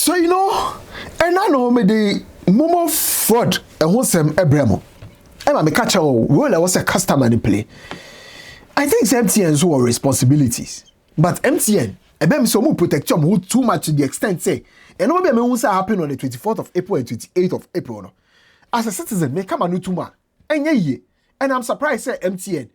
So and I know me the Momo fraud and who some Ebremo. Emma me catch well I was a customer in play. I think MTN's were responsibilities. But MTN, a so more protect you too much to the extent say, and no be me say happen on the 24th of April and 28th of April. No. As a citizen, me come anu too much. And I'm surprised say MTN.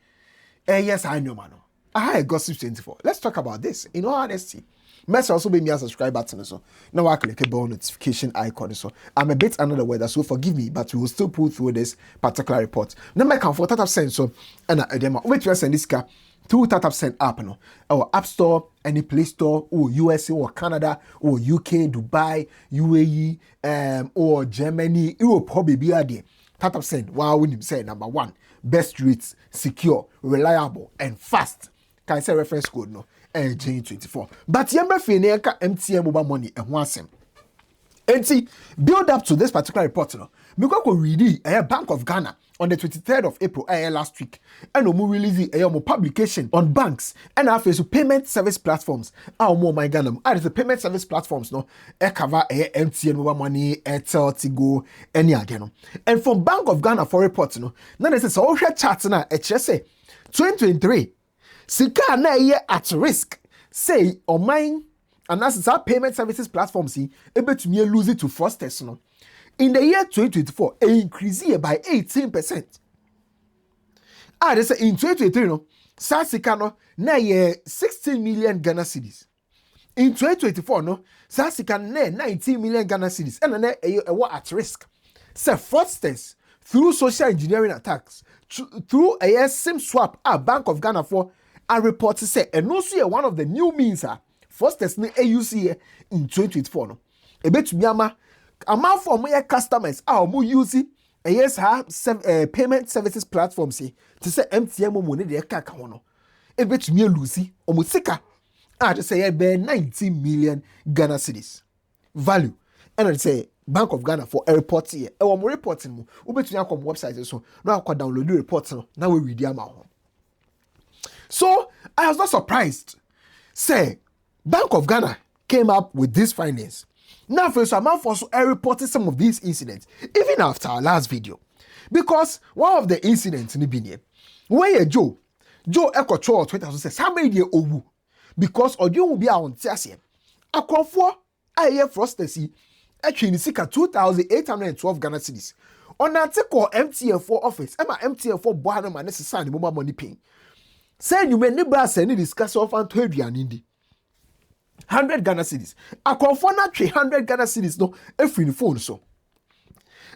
Yes, I know man. I had gossip 24. Let's talk about this. In all honesty. Must also be me a subscribe button so. Now I click a bell notification icon so. I'm a bit under the weather, so forgive me, but we will still pull through this particular report. Now my comfort that sense so and wait to send this car through that send app no or App Store, any Play Store, or USA or Canada or UK, Dubai, UAE, or Germany, Europe, hobby be there. That send wow when him say number 1, best rates, secure, reliable, and fast. Can I say reference code no? J24. But yemba feneka MTN mobile money and one sim. And see, build up to this particular report, we go read a Bank of Ghana on the 23rd of April last week. And we release a publication on banks and our face payment service platforms. Our more my Ghana. The payment service platforms no cover MTN mobile money, Airtel, Tigo, any again. And from Bank of Ghana for reports, now this is all chat na HSA 2023. Sika na ye at risk. Say on mine and that's our payment services platform see able to me lose it to fraudsters no. In the year 2024, it increased by 18%. They say in 2023 no, Sika no na ye 16 million Ghana cedis. In 2024 no, Sika na 19 million Ghana cedis. And na what at risk. Say fraudsters through social engineering attacks through a SIM swap Bank of Ghana for a report to say, and also one of the new means fraudsters in AUC in 2024 no. A bit to me amount for my customers more using payment services platforms to say MTN money they kaka hono. A bit to me Lucy or Musika just say be 19 million Ghana cedis value. And I say Bank of Ghana for a report here. Or more reporting mo. Ube to come website so now I can download the reports now we read them out. So I was not surprised. Say, Bank of Ghana came up with this findings. Now, first, I'm also reporting some of these incidents, even after our last video. Because one of the incidents in the Benin, where Joe Echo 2000 says, how many years old? Because audio will be on Tiasia. A confor, I hear frosty, actually, Sika 2,812 Ghana cedis. On that call MTN 4 office, Emma MTN 4 Bohanam and necessary mobile money paying. Say you may never send discuss of Antonia Nindi. 100 Ghana cedis. I confirm that 300 Ghana cedis no every phone so.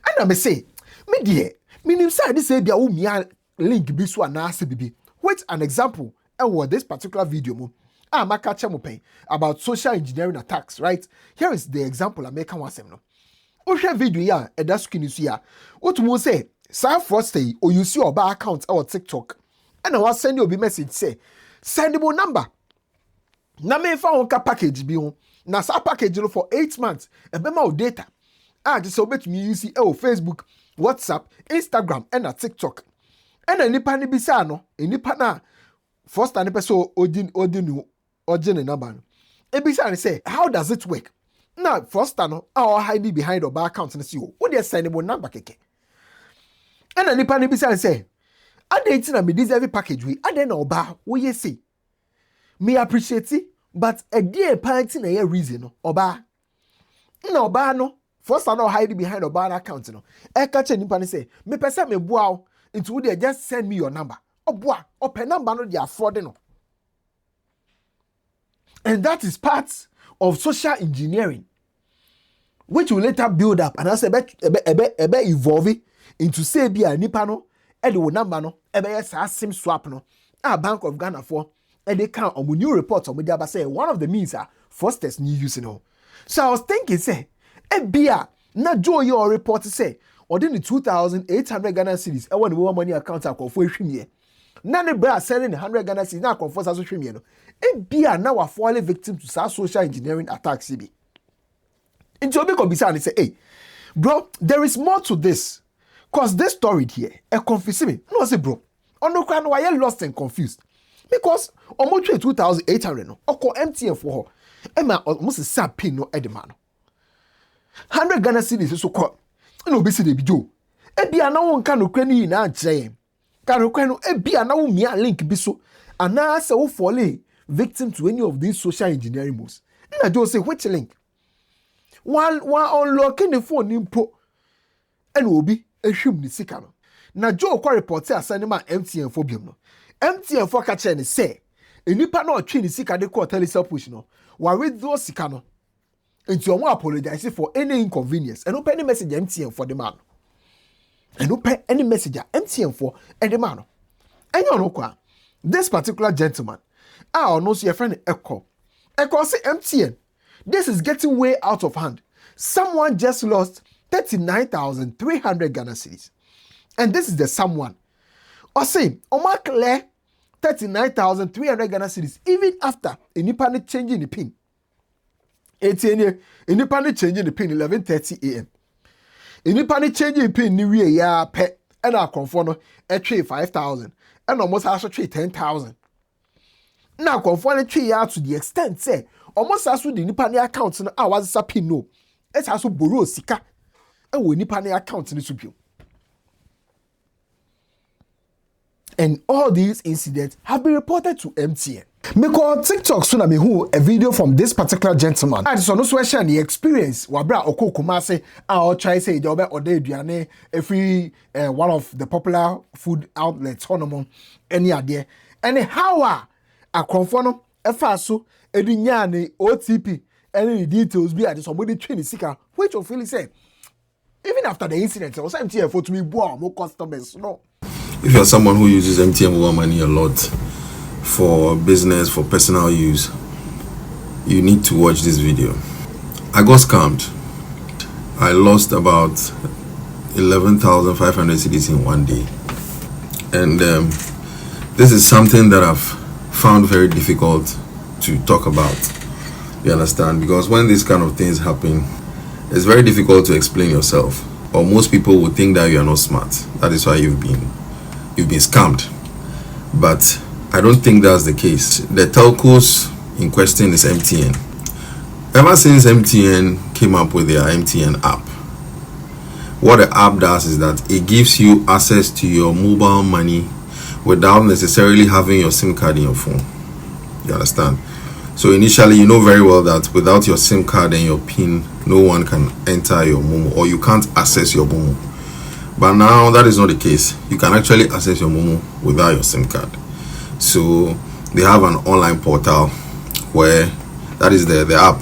And I may say, me dear, meaning say this say there will be a link biswa na bibi. Wait an example. And what this particular video mo. I catch mo pay about social engineering attacks, right? Here is the example I make one sem no. O share video ya e da screen is here. What mo say, sa fraudster or you see your bank account or TikTok. And I was send you a message say sendable number. Na me found a package be on. Na sa package for 8 months. And be my data. Just so bet me use Facebook, WhatsApp, Instagram, and a TikTok. And a nipa ni bisano. A nipa na first and so odin number. A bisano say, how does it work? Now first ano our hiding behind our bank account and see what they sendable number keke. And a nipa ni bisano say. I didn't me this every package we I don't know about what you say. Me appreciate it, but a dear parent in a reason no oba. No oba no. First I know hide behind oba account no. I catch any pan say me person me boa into they just send me your number. Oboa open number no they afford no. And that is part of social engineering, which will later build up and as a bit evolve into say be a nipa no. The number no ebe SIM swap no Bank of Ghana for they count on new reports on media say one of the means are fraudsters new using no. So I was thinking say bia na Joe your report say or the 2,800 Ghana cedis I want the money account for hwimie na ne bra selling 100 Ghana cedis na confess as hwimie no bia na wa fall victim to social engineering attacks be into obi ko bisa and say hey bro there is more to this. Cause this story here, confuse me. No, say bro. On no crime, why you lost and confused? Because almost 2,800 no. Or call MTN for her. Emma almost a sad pin no edemano. 100 Ghana cedis so called. No be see the video. Ebia na won ka no kra ni na agye. Ka no kra no ebia na wo mia link bi so. Ana se wo fall victim to any of these social engineering moves. Na do say which link? One unlocking the phone impo. And obi ehwem ni sika no. Na Joe kwa report asane ma MTN for biom no. MTN for ka che ne say enipa na otwe ni sika de call telecell push no. Wa withdraw sika no. Enti omo apologize for any inconvenience. And open any message MTN for the man. And open any message MTN for the man. And you know kwa this particular gentleman no see a friend Echo say MTN, this is getting way out of hand. Someone just lost 39,300 Ghana cedis. And this is the someone. Or say, Omar clear 39,300 Ghana cedis even after any changing the pin. 18 any changing the pin 11:30 a.m. Any changing the pin new year ya pet and our conform a trade 5,000 and almost also trade 10,000. Now conform a trade out to the extent say almost as with the Nipani accounts and I was a pin no. It's also borrow sika and we Nipani accounts in the subio. And all these incidents have been reported to MTN. Me call TikTok soon I who a video from this particular gentleman. I just want to share the experience. Wabra oko kumase I'll try say the or day duane every one of the popular food outlets honomon any idea. And how a conform efaso edinyane OTP any details be at somebody train sika which of really say even after the incident was MTN for to be more customers no. If you're someone who uses MTN mobile money a lot for business, for personal use, you need to watch this video. I got scammed. I lost about 11,500 cedis in one day. And this is something that I've found very difficult to talk about. You understand? Because when these kind of things happen, it's very difficult to explain yourself. Or most people would think that you are not smart. That is why you've been scammed. But I don't think that's the case. The telcos in question is MTN. Ever since MTN came up with their MTN app, what the app does is that it gives you access to your mobile money without necessarily having your SIM card in your phone. You understand? So initially, you know very well that without your SIM card and your PIN, no one can enter your Momo, or you can't access your Momo. But now that is not the case. You can actually access your Momo without your SIM card. So they have an online portal where that is the app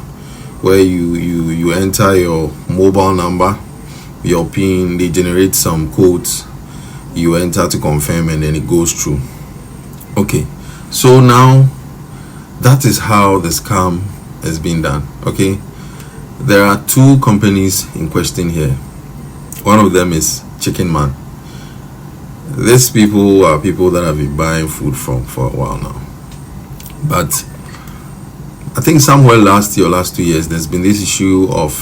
where you enter your mobile number, your PIN, they generate some codes, you enter to confirm, and then it goes through. Okay, so now that is how the scam has been done. Okay, there are two companies in question here. One of them is Chicken Man. These people are people that I've been buying food from for a while now. But I think somewhere last year or last 2 years, there's been this issue of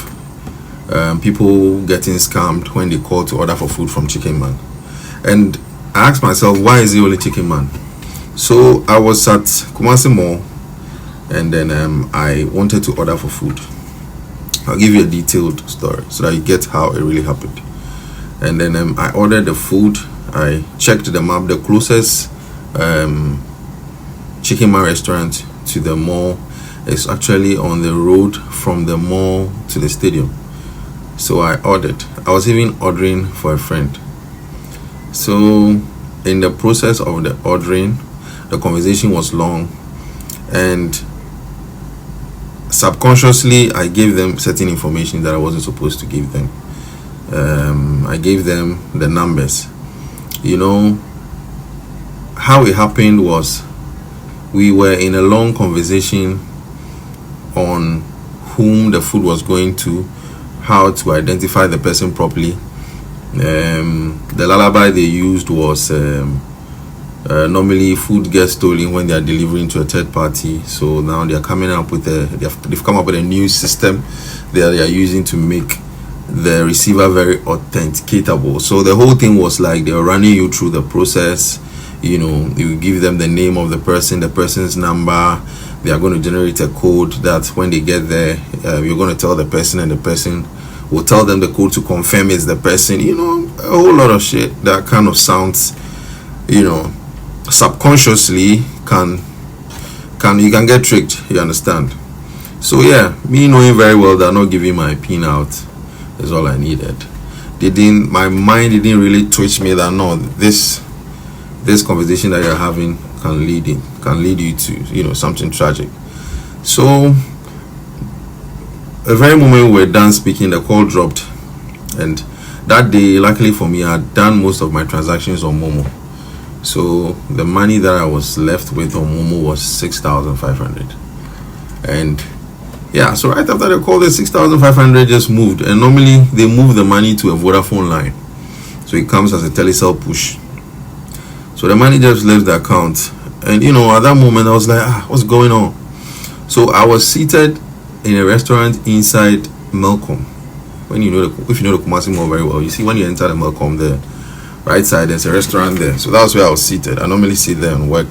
people getting scammed when they call to order for food from Chicken Man. And I asked myself, why is it only Chicken Man? So I was at Kumasi Mall, and then I wanted to order for food. I'll give you a detailed story so that you get how it really happened. And then I ordered the food. I checked the map. The closest Chicken Man restaurant to the mall is actually on the road from the mall to the stadium. So I ordered. I was even ordering for a friend. So in the process of the ordering, the conversation was long, and subconsciously I gave them certain information that I wasn't supposed to give them. I gave them the numbers. You know, how it happened was we were in a long conversation on whom the food was going to, how to identify the person properly. The lullaby they used was normally food gets stolen when they are delivering to a third party. So now they are coming up with they've come up with a new system that they are using to make the receiver very authenticatable. So the whole thing was like they were running you through the process. You know, you give them the name of the person, the person's number. They are going to generate a code that when they get there, you're going to tell the person, and the person will tell them the code to confirm it's the person. You know, a whole lot of shit that kind of sounds, you know, subconsciously you can get tricked, you understand. So yeah, me knowing very well that not giving my pin out is all I needed. My mind didn't really twitch me that no, this conversation that you're having can lead you to, you know, something tragic. So the very moment we were done speaking, the call dropped, and that day, luckily for me, I had done most of my transactions on Momo. So the money that I was left with on Momo was 6,500, and yeah, so right after the call, the 6,500 just moved, and normally they move the money to a Vodafone line, so it comes as a telecell push. So the money just left the account, and you know, at that moment I was like, what's going on? So I was seated in a restaurant inside Melcom. If you know the Kumasi Mall very well, you see when you enter the Melcom, there right side there's a restaurant there. So that's where I was seated. I normally sit there and work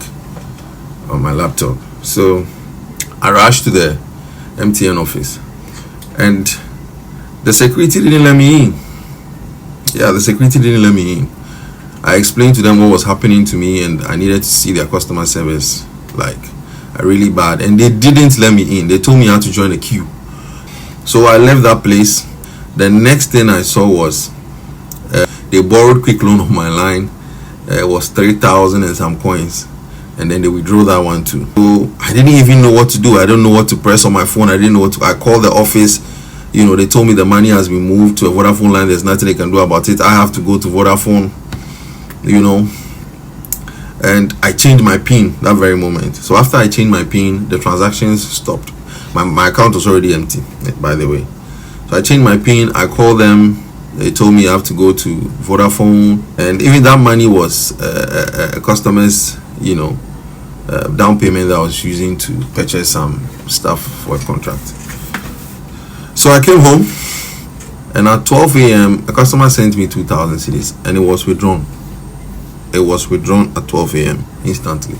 on my laptop. So I rushed to the MTN office, and the security didn't let me in. Yeah, the security didn't let me in. I explained to them what was happening to me, and I needed to see their customer service like really bad, and they didn't let me in. They told me I had to join a queue. So I left that place. The next thing I saw was they borrowed quick loan on my line. It was 3,000 and some coins, and then they withdrew that one too. So I didn't even know what to do. I don't know what to press on my phone. I didn't know what to. I called the office. You know, they told me the money has been moved to a Vodafone line. There's nothing they can do about it. I have to go to Vodafone, you know, and I changed my PIN that very moment. So after I changed my PIN, the transactions stopped. My account was already empty, by the way. So I changed my PIN. I called them. They told me I have to go to Vodafone, and even that money was a customer's, you know, down payment that I was using to purchase some stuff for a contract. So I came home, and at 12 a.m. a customer sent me 2,000 cedis, and it was withdrawn. It was withdrawn at 12 a.m. instantly.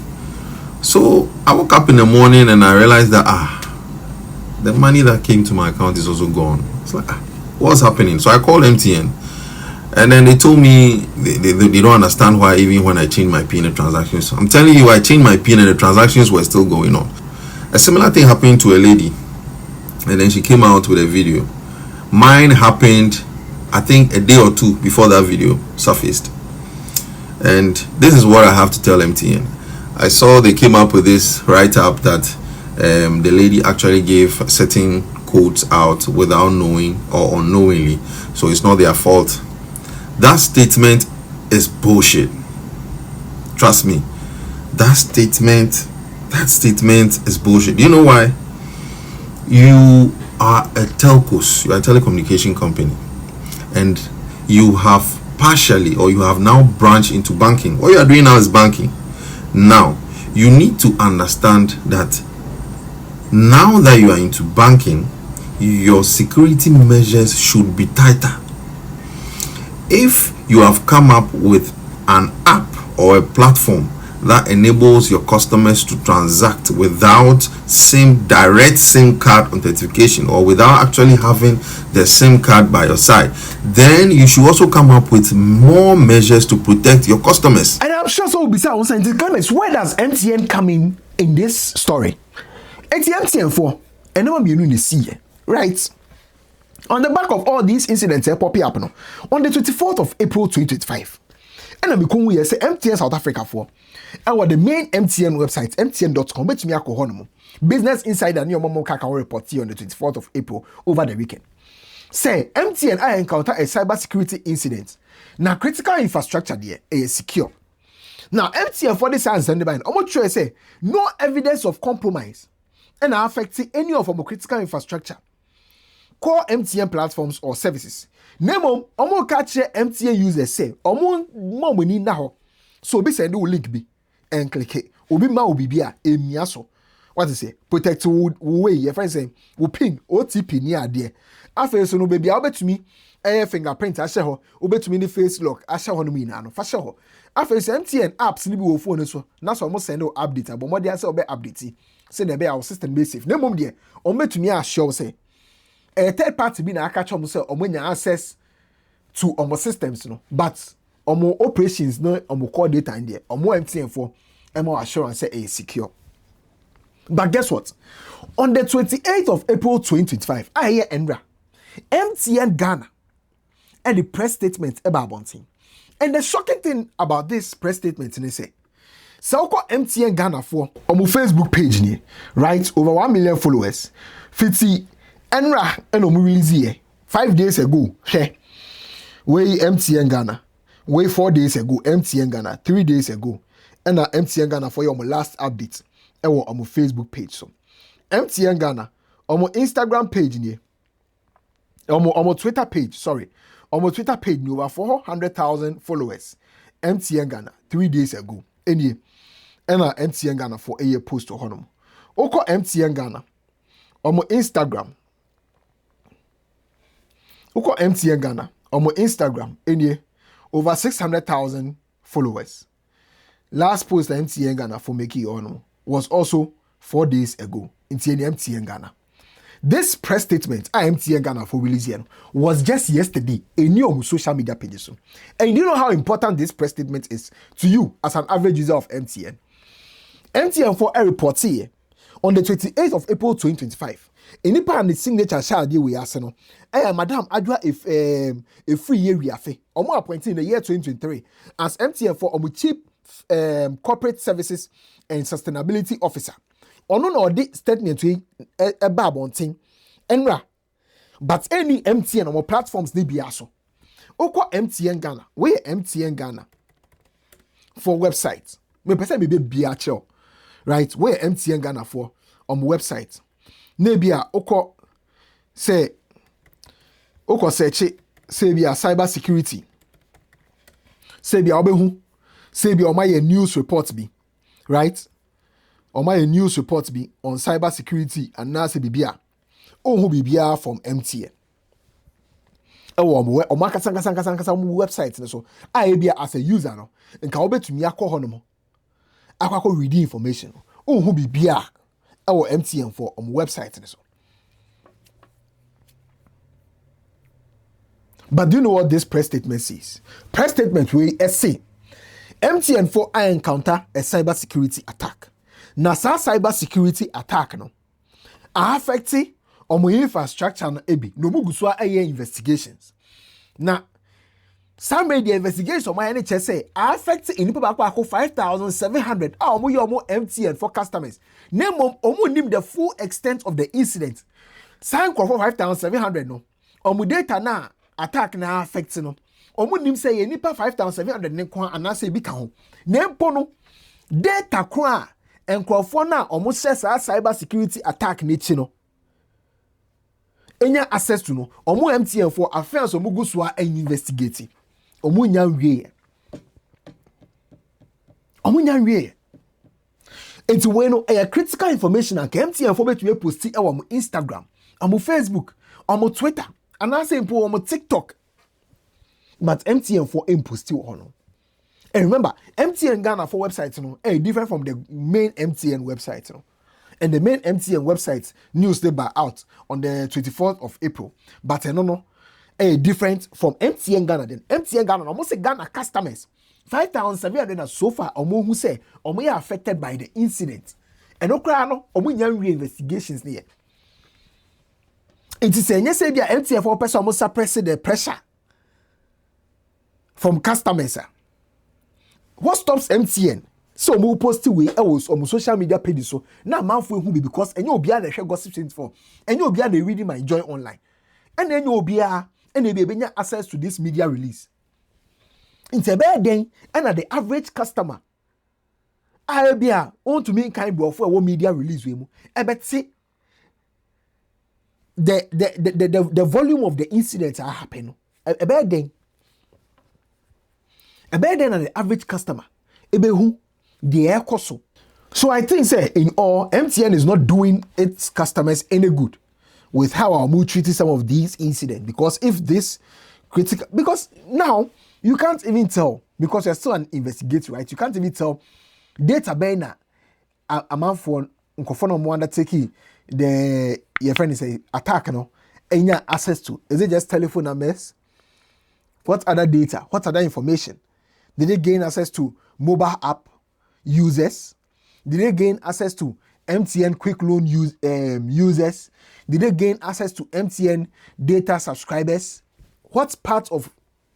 So I woke up in the morning and I realized that the money that came to my account is also gone. It's like, what's happening? So I called MTN, and then they told me they don't understand why even when I changed my PIN, the transactions. I'm telling you, I changed my PIN and the transactions were still going on. A similar thing happened to a lady, and then she came out with a video. Mine happened, I think, a day or two before that video surfaced. And this is what I have to tell MTN. I saw they came up with this write-up that the lady actually gave certain codes out without knowing or unknowingly, so it's not their fault. That statement is bullshit. Trust me, that statement is bullshit. Do you know why? You are a telcos, you are a telecommunication company, and you have partially, or you have now branched into banking. What you are doing now is banking. Now you need to understand that now that you are into banking, your security measures should be tighter. If you have come up with an app or a platform that enables your customers to transact without direct SIM card authentication, or without actually having the SIM card by your side, then you should also come up with more measures to protect your customers. And I'm sure so besides where does MTN come in this story? It's MTN for and no one be in see, right? On the back of all these incidents popping up no, on the 24th of April 2025. And I'm going to say MTN South Africa for the main MTN website, mtn.com. Bet me a Business Insider and your Momo Kaka report here on the 24th of April over the weekend. Say MTN I encounter a cybersecurity incident. Now critical infrastructure there is secure. Now MTN for this and send the bind. I'm sure say no evidence of compromise and affecting any of our critical infrastructure. Core MTN platforms or services. Nemo, omo catch MTN users say, omo money now. So be send you link be and click it. Obi ma obi bia emiaso. What is it? Protect way. Your friend say, we ping OTP near there. After so no baby, I'll bet to me a fingerprint. I shall obey to me the face lock. I shall on me now. For sure. After MTN apps ni be phone so. Now so almost send no update. But more than say obey update. Say the be our system be safe. Nemo there. Omo to me a show say. a third party be na catch omo say omo nya access to omo systems no, but omo operations no omo core data in there. Omo MTN for omo assurance say is secure. But guess what? On the 28th of April 2025, I hear Enra, MTN Ghana, and the press statement about Bonting. And the shocking thing about this press statement is say, so MTN Ghana for on my Facebook page ni, right? Over 1 million followers. 50 Enra and omu release here 5 days ago. Hey, way MTN Ghana. Way 4 days ago, MTN Ghana. 3 days ago, and MTN Ghana for your last update. On my Facebook page so MTN Ghana on my Instagram page ni on my Twitter page on my Twitter page ni over 400,000 followers MTN Ghana 3 days ago and MTN Ghana for a year post to honum oko MTN Ghana on my Instagram oko MTN Ghana on my Instagram and over 600,000 followers. Last post MTN Ghana for making honum was also 4 days ago in MTN Ghana. This press statement MTN Ghana for releasing was just yesterday in your social media pages. And you know how important this press statement is to you as an average user of MTN. MTN for a report here on the 28th of April 2025. Any part the signature shall deal with us. Madam Adwa if a free year we are or more appointed in the year 2023 as MTN for chief corporate services and sustainability officer. Ono no the statement we about bonting enra. But any MTN on platforms they be aso. Oko MTN Ghana, where MTN Ghana for websites. Me person be biacho, right? Where MTN Ghana for on website. Nebia oko say say be a cyber security. Say be obehu. Say be on my news report be. Right? On my news report be on cyber security and now say bibia. Oh who bibia from MTN. Oh my website so I be as a user no. And can to me akọ hono. Akọ read information. Oh who bibia. Our MTN for on website so. But do you know what this press statement says? Press statement we say MTN for I encounter a cyber security attack. Now, cyber security attack no affecting on my infrastructure na ebi no muguswa aye investigations. Now, some media investigation on my NHS say affect in people back 5,700. Omo MTN for customers. Name name the full extent of the incident. Sign for 5,700 no. Omo data na attack na affect no. Omo nim say nipa 5,700 ne kwa anase bi ka ho. Nempo no data kwa enkrofo na omo share cyber security attack ne chi no. Enya access to no omo MTN for affairs omo go so investigate. Omo nya wie. Omo nya wie. Enti we no critical information and MTN for betwe post e wo Instagram, omo Facebook, omo Twitter, anase mpo omo TikTok. But MTN for input still on. And remember, MTN Ghana for websites different from the main MTN website. And the main MTN website news they by out on the 24th of April. But different from MTN Ghana. Then MTN Ghana almost say Ghana customers 5,700 so far who say are affected by the incident. And no investigations there. It is saying yes, MTN for person almost suppress the pressure from customers. What stops MTN? So we post we on social media pages so now man for who be because and you be the share gossip things for and you be the reading my joy online and then you be and they be access to this media release. It's a bad thing and the average customer I be want to make kind of for media release we but see the volume of the incidents are happening a bad thing. A better than the average customer. Ebehu the air coso. So I think say in all MTN is not doing its customers any good with how our mood treating some of these incidents because if this critical because now you can't even tell because you're still an investigator, right? You can't even tell data banner a man for Nkofono Mwanda taking the your friend is a attack no any access to? Is it just telephone numbers? What other data? What other information? Did they gain access to mobile app users? Did they gain access to MTN quick loan users? Did they gain access to MTN data subscribers? What part of,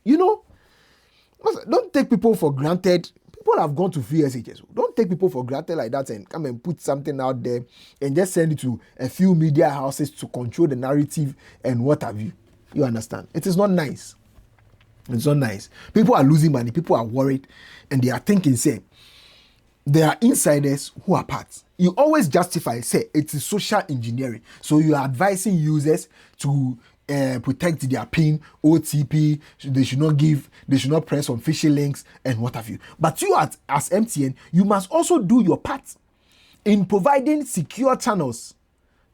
don't take people for granted. People have gone to free SHS. Don't take people for granted like that and come and put something out there and just send it to a few media houses to control the narrative and what have you. You understand? It is not nice. It's not nice. People are losing money. People are worried and they are thinking, say, there are insiders who are part. You always justify, say, it is social engineering. So you are advising users to protect their PIN, OTP. They should not press on phishing links and what have you. But you as MTN, you must also do your part in providing secure channels.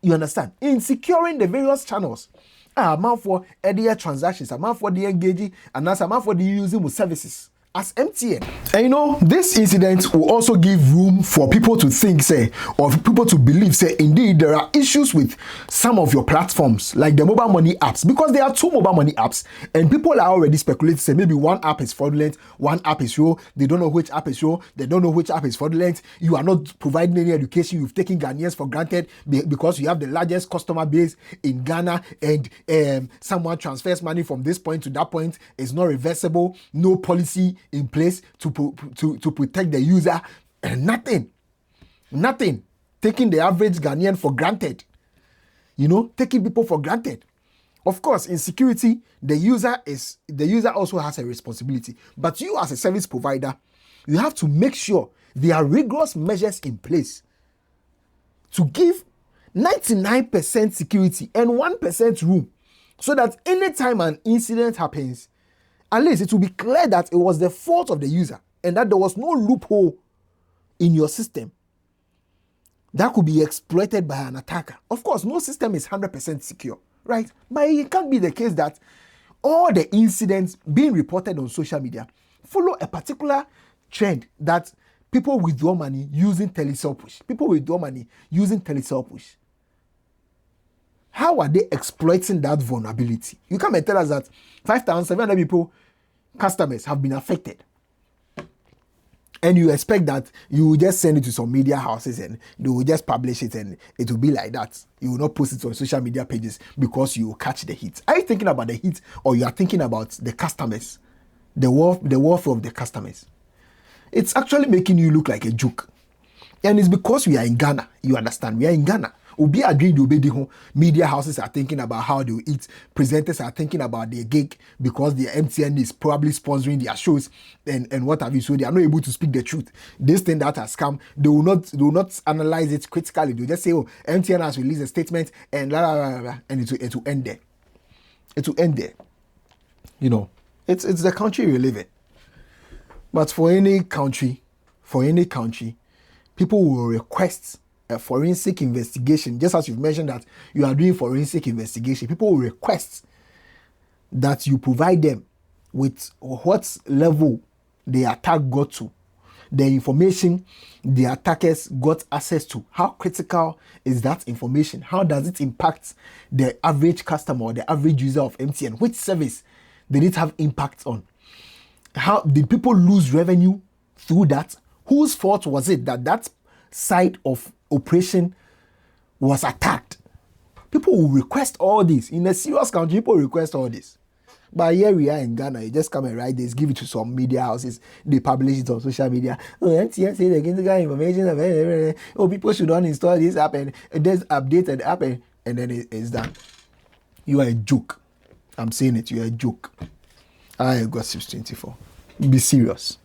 You understand? In securing the various channels. Amount for earlier transactions, amount for the engaging, and that's amount for the using with services as MTN. And this incident will also give room for people to think, say, or people to believe, say, indeed, there are issues with some of your platforms, like the mobile money apps, because there are 2 mobile money apps, and people are already speculating, say, maybe one app is fraudulent, one app is real, they don't know which app is real, they don't know which app is fraudulent, you are not providing any education, you've taken Ghanaians for granted because you have the largest customer base in Ghana, and someone transfers money from this point to that point, it's not reversible, no policy in place to protect the user, and nothing taking the average Ghanaian for granted, taking people for granted. Of course, in security, the user also has a responsibility, but you as a service provider, you have to make sure there are rigorous measures in place to give 99% security and 1% room, so that anytime an incident happens, at least it will be clear that it was the fault of the user and that there was no loophole in your system that could be exploited by an attacker. Of course, no system is 100% secure, right? But it can't be the case that all the incidents being reported on social media follow a particular trend that people withdraw money using telesale push. People withdraw money using telesale push. How are they exploiting that vulnerability? You come and tell us that 5,700 people, customers, have been affected. And you expect that you will just send it to some media houses and they will just publish it and it will be like that. You will not post it on social media pages because you will catch the heat. Are you thinking about the heat, or you are thinking about the customers, the welfare of the customers? It's actually making you look like a joke. And it's because we are in Ghana. You understand? We are in Ghana. Obi agreed media houses are thinking about how they will eat. Presenters are thinking about their gig because the MTN is probably sponsoring their shows and what have you. So they are not able to speak the truth. This thing that has come, they will not analyze it critically. They will just say, oh, MTN has released a statement and blah, blah, blah, blah, and it will end there. It will end there. It's the country we live in. But for any country, people will request a forensic investigation. Just as you've mentioned that you are doing forensic investigation, people will request that you provide them with what level the attack got to, the information the attackers got access to. How critical is that information? How does it impact the average customer or the average user of MTN? Which service did it have impact on? How did people lose revenue through that? Whose fault was it that side of operation was attacked? People will request all this. In a serious country, people request all this. But here we are in Ghana, you just come and write this, give it to some media houses, they publish it on social media. Oh, MTN say they get information. Oh, people should uninstall this app and there's updated app and then it's done. You are a joke. I'm saying it, you are a joke. I got 624. Be serious.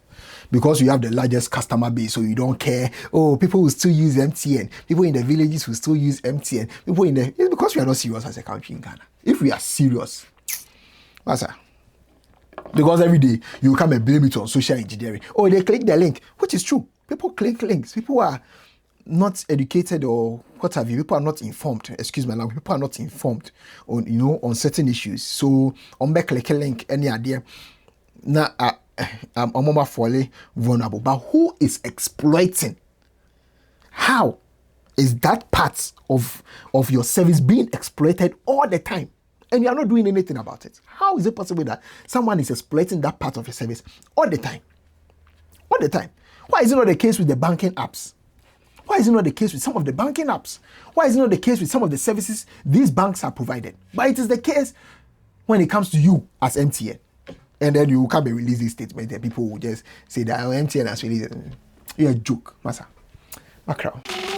Because you have the largest customer base, so you don't care. Oh, people will still use MTN. People in the villages will still use MTN. It's because we are not serious as a country in Ghana. If we are serious, because every day you come and blame it on social engineering. Oh, they click the link, which is true. People click links. People are not educated or what have you. People are not informed. Excuse my language. People are not informed on certain issues. So on back click a link, any idea? Now I'm fully vulnerable. But who is exploiting? How is that part of your service being exploited all the time? and you are not doing anything about it. How is it possible that someone is exploiting that part of your service all the time? All the time. Why is it not the case with the banking apps? Why is it not the case with some of the banking apps? Why is it not the case with some of the services these banks are provided? But it is the case when it comes to you as MTN. And then you come and release this statement and people will just say that MTN has released it. You're a joke, Masa. Magraheb.